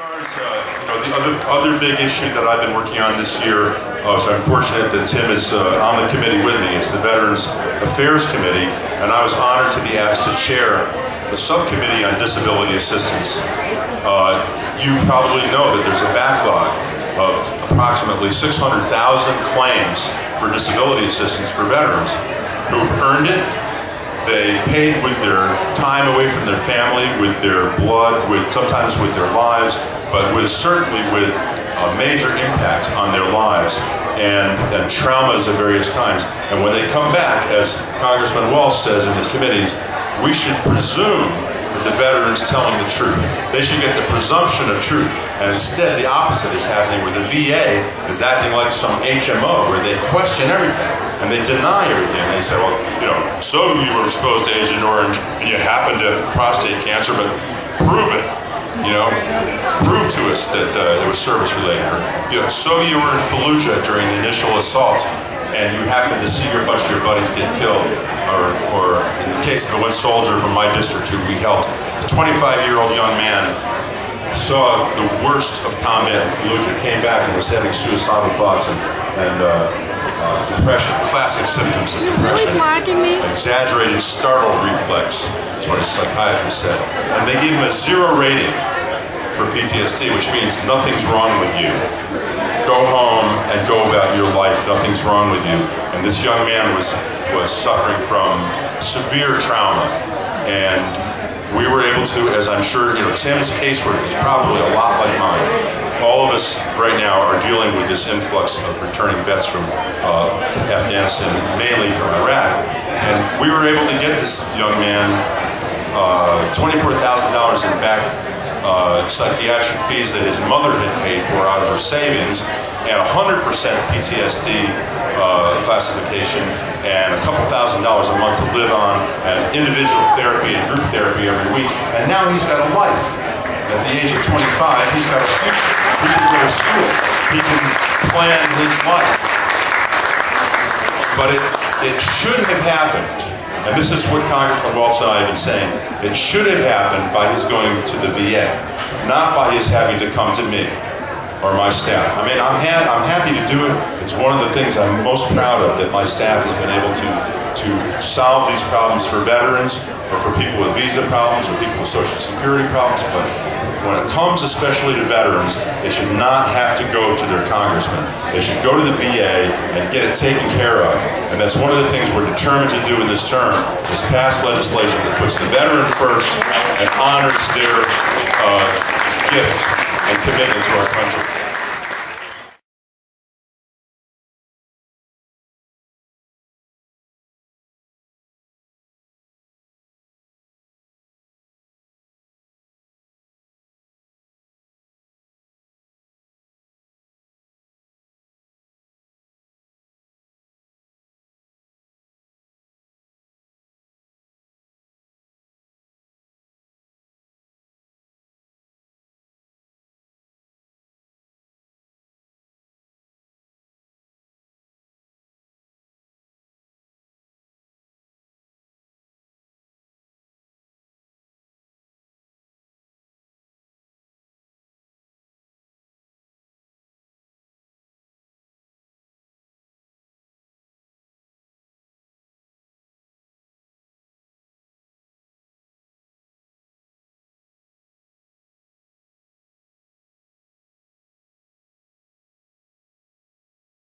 far as the other big issue that I've been working on this year, so I'm fortunate that Tim is on the committee with me, is the Veterans Affairs Committee, and I was honored to be asked to chair the subcommittee on disability assistance. You probably know that there's a backlog of approximately 600,000 claims for disability assistance for veterans who've earned it. They paid with their time away from their family, with their blood, sometimes with their lives, but certainly with major impacts on their lives and traumas of various kinds. And when they come back, as Congressman Walz says in the committees, we should presume that the veterans telling the truth. They should get the presumption of truth. And instead, the opposite is happening, where the VA is acting like some HMO, where they question everything and they deny everything. And they say, well, so you were exposed to Agent Orange and you happened to have prostate cancer, but prove it. Prove to us that it was service-related. So you were in Fallujah during the initial assault and you happened to see a bunch of your buddies get killed, or in the case of one soldier from my district who we helped, a 25-year-old young man saw the worst of combat in Fallujah, came back and was having suicidal thoughts and depression, classic symptoms of depression. Exaggerated startle reflex, that's what his psychiatrist said. And they gave him a 0 rating for PTSD, which means nothing's wrong with you. Go home and go about your life, nothing's wrong with you. And this young man was suffering from severe trauma. And we were able to, as I'm sure, Tim's casework is probably a lot like mine. All of us right now are dealing with this influx of returning vets from Afghanistan, mainly from Iraq. And we were able to get this young man $24,000 in back psychiatric fees that his mother had paid for out of her savings, and 100% PTSD classification, and a couple $1,000s a month to live on, and individual therapy and group therapy every week. And now he's got a life. At the age of 25, he's got a future. He can go to school. He can plan his life. But it should have happened, and this is what Congressman Walz and I have been saying, it should have happened by his going to the VA, not by his having to come to me or my staff. I mean, I'm happy to do it. It's one of the things I'm most proud of, that my staff has been able to solve these problems for veterans, or for people with visa problems, or people with Social Security problems. But when it comes especially to veterans, they should not have to go to their congressman. They should go to the VA and get it taken care of. And that's one of the things we're determined to do in this term, is pass legislation that puts the veteran first and honors their gift and commitment to our country.